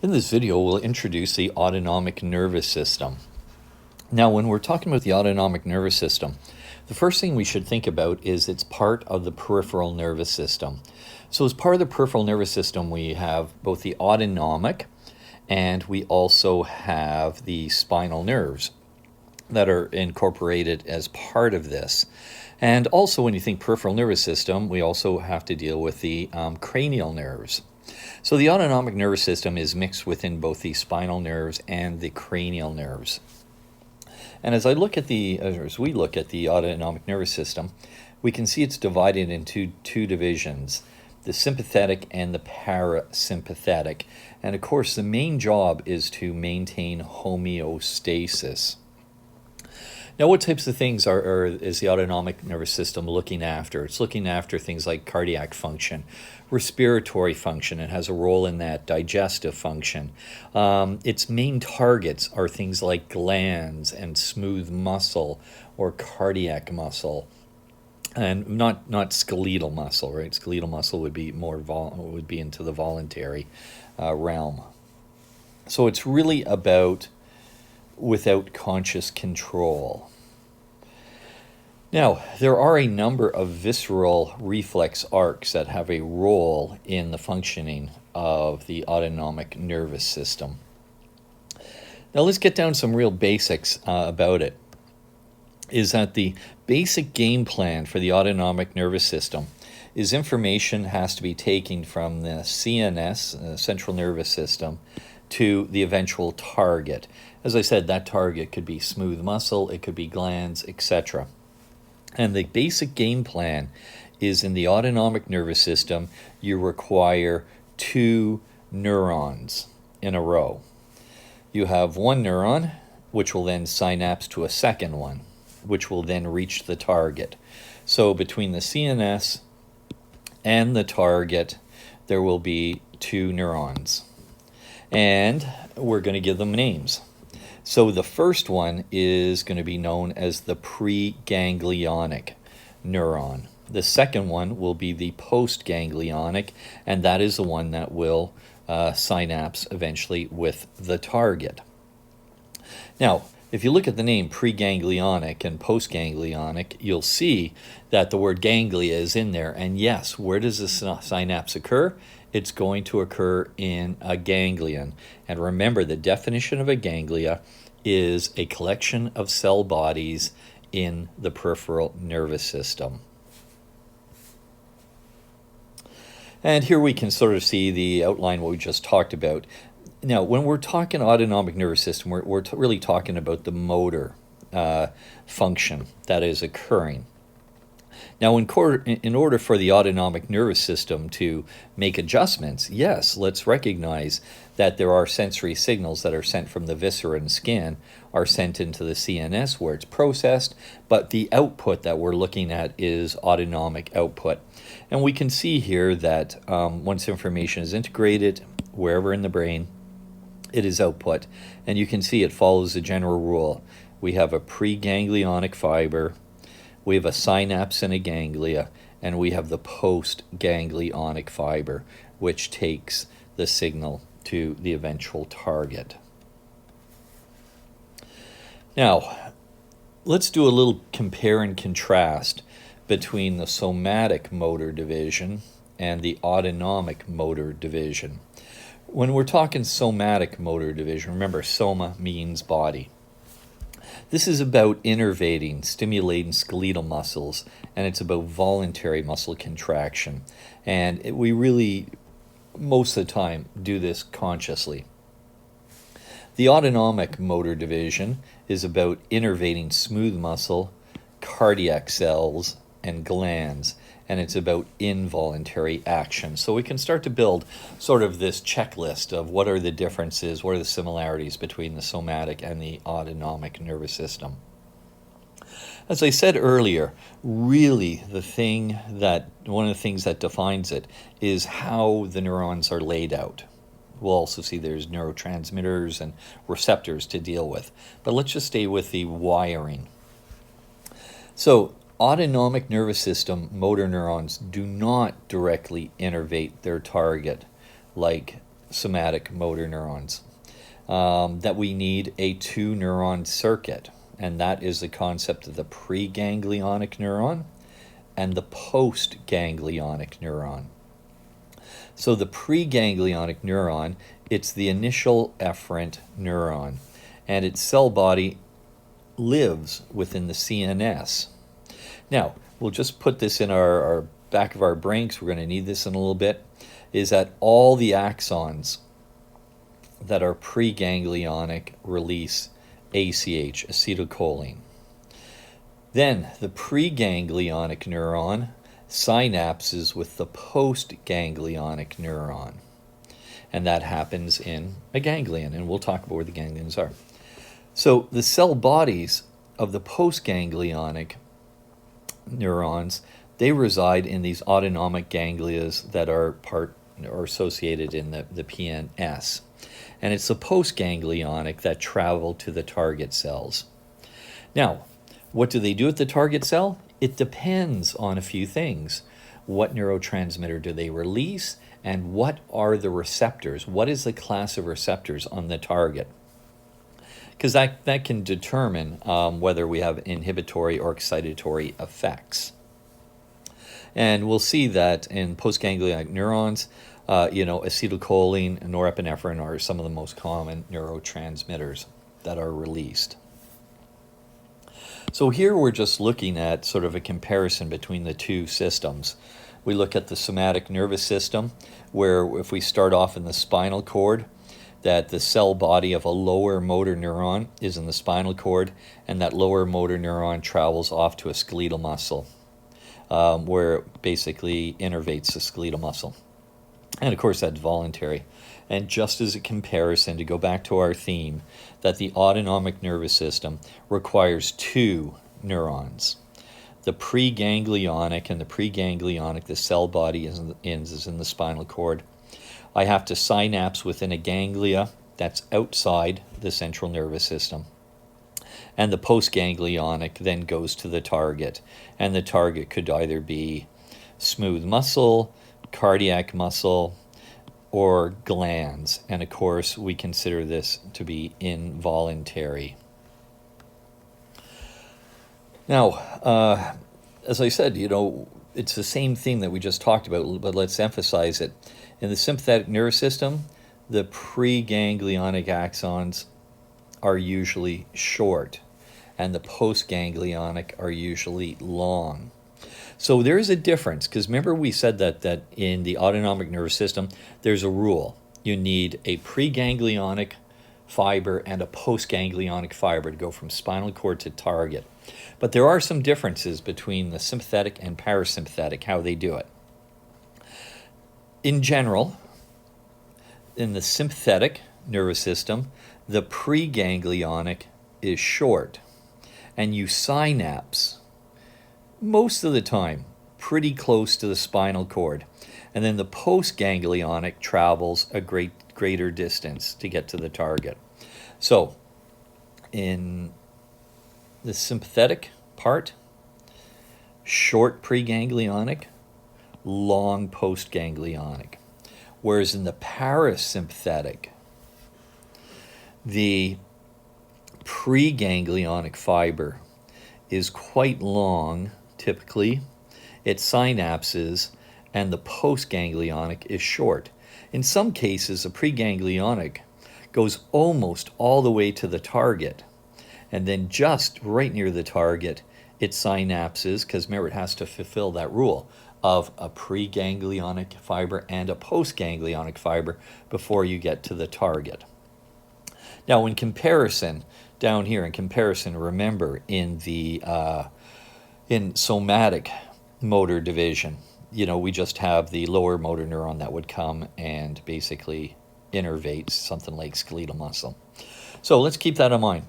In this video, we'll introduce the autonomic nervous system. Now, when we're talking about the autonomic nervous system, the first thing we should think about is it's part of the peripheral nervous system. So as part of the peripheral nervous system, we have both the autonomic and we also have the spinal nerves that are incorporated as part of this. And also when you think peripheral nervous system, we also have to deal with the cranial nerves. So the autonomic nervous system is mixed within both the spinal nerves and the cranial nerves. And as we look at the autonomic nervous system, we can see it's divided into two divisions, the sympathetic and the parasympathetic. And of course, the main job is to maintain homeostasis. Now, what types of things is the autonomic nervous system looking after? It's looking after things like cardiac function, respiratory function. It has a role in that, digestive function. Its main targets are things like glands and smooth muscle or cardiac muscle, and not skeletal muscle, right? Skeletal muscle would be would be into the voluntary realm. So it's really about without conscious control. Now, there are a number of visceral reflex arcs that have a role in the functioning of the autonomic nervous system. Now, let's get down some real basics about it. Is that the basic game plan for the autonomic nervous system is information has to be taken from the CNS, central nervous system, to the eventual target. As I said, that target could be smooth muscle, it could be glands, etc. And the basic game plan is in the autonomic nervous system, you require 2 neurons in a row. You have one neuron, which will then synapse to a second one, which will then reach the target. So between the CNS and the target, there will be 2 neurons. And we're going to give them names. So the first one is going to be known as the preganglionic neuron. The second one will be the postganglionic, and that is the one that will synapse eventually with the target. Now, if you look at the name preganglionic and postganglionic, you'll see that the word ganglia is in there. And yes, where does the synapse occur? It's going to occur in a ganglion. And remember, the definition of a ganglia is a collection of cell bodies in the peripheral nervous system. And here we can sort of see the outline what we just talked about. Now, when we're talking autonomic nervous system, we're really talking about the motor function that is occurring. Now, in order for the autonomic nervous system to make adjustments, yes, let's recognize that there are sensory signals that are sent from the viscera and skin are sent into the CNS where it's processed, but the output that we're looking at is autonomic output. And we can see here that once information is integrated wherever in the brain, it is output. And you can see it follows the general rule. We have a preganglionic fiber, we have a synapse and a ganglia, and we have the postganglionic fiber, which takes the signal to the eventual target. Now, let's do a little compare and contrast between the somatic motor division and the autonomic motor division. When we're talking somatic motor division, remember, soma means body. This is about innervating, stimulating skeletal muscles, and it's about voluntary muscle contraction. And we really, most of the time, do this consciously. The autonomic motor division is about innervating smooth muscle, cardiac cells, and glands, and it's about involuntary action. So we can start to build sort of this checklist of what are the differences, what are the similarities between the somatic and the autonomic nervous system. As I said earlier, really one of the things that defines it is how the neurons are laid out. We'll also see there's neurotransmitters and receptors to deal with, but let's just stay with the wiring. So autonomic nervous system motor neurons do not directly innervate their target like somatic motor neurons, that we need a two-neuron circuit, and that is the concept of the preganglionic neuron and the postganglionic neuron. So the preganglionic neuron, it's the initial efferent neuron, and its cell body lives within the CNS. Now, we'll just put this in our back of our brain, because we're going to need this in a little bit, is that all the axons that are preganglionic release ACH, acetylcholine. Then the preganglionic neuron synapses with the postganglionic neuron, and that happens in a ganglion, and we'll talk about where the ganglions are. So the cell bodies of the postganglionic neurons, they reside in these autonomic ganglias that are part or associated in the PNS. And it's the postganglionic that travel to the target cells. Now, what do they do at the target cell? It depends on a few things. What neurotransmitter do they release, and what are the receptors? What is the class of receptors on the target? Because that can determine whether we have inhibitory or excitatory effects. And we'll see that in postganglionic neurons, acetylcholine and norepinephrine are some of the most common neurotransmitters that are released. So here we're just looking at sort of a comparison between the two systems. We look at the somatic nervous system, where if we start off in the spinal cord, that the cell body of a lower motor neuron is in the spinal cord, and that lower motor neuron travels off to a skeletal muscle, where it basically innervates the skeletal muscle. And of course that's voluntary. And just as a comparison, to go back to our theme, that the autonomic nervous system requires two neurons. The preganglionic and the preganglionic, the cell body is in the spinal cord. I have to synapse within a ganglia that's outside the central nervous system. And the postganglionic then goes to the target. And the target could either be smooth muscle, cardiac muscle, or glands. And of course, we consider this to be involuntary. Now, as I said, it's the same thing that we just talked about, but let's emphasize it. In the sympathetic nervous system, the preganglionic axons are usually short, and the postganglionic are usually long. So there is a difference, because remember we said that in the autonomic nervous system, there's a rule. You need a preganglionic fiber and a postganglionic fiber to go from spinal cord to target. But there are some differences between the sympathetic and parasympathetic, how they do it. In general, in the sympathetic nervous system, the preganglionic is short, and you synapse most of the time pretty close to the spinal cord. And then the postganglionic travels a greater distance to get to the target. So in the sympathetic part, short preganglionic, long postganglionic. Whereas in the parasympathetic, the preganglionic fiber is quite long, typically. It synapses, and the postganglionic is short. In some cases, the preganglionic goes almost all the way to the target, and then just right near the target, it synapses, because remember, it has to fulfill that rule of a preganglionic fiber and a postganglionic fiber before you get to the target. Now, in comparison, down here, remember in the in somatic motor division, we just have the lower motor neuron that would come and basically innervates something like skeletal muscle. So let's keep that in mind.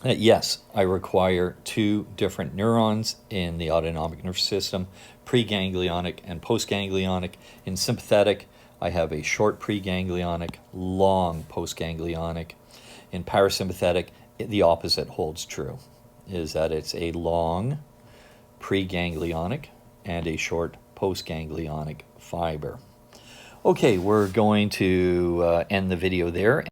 Yes, I require two different neurons in the autonomic nervous system, preganglionic and postganglionic. In sympathetic, I have a short preganglionic, long postganglionic. In parasympathetic, the opposite holds true, is that it's a long preganglionic and a short postganglionic fiber. Okay, we're going to end the video there.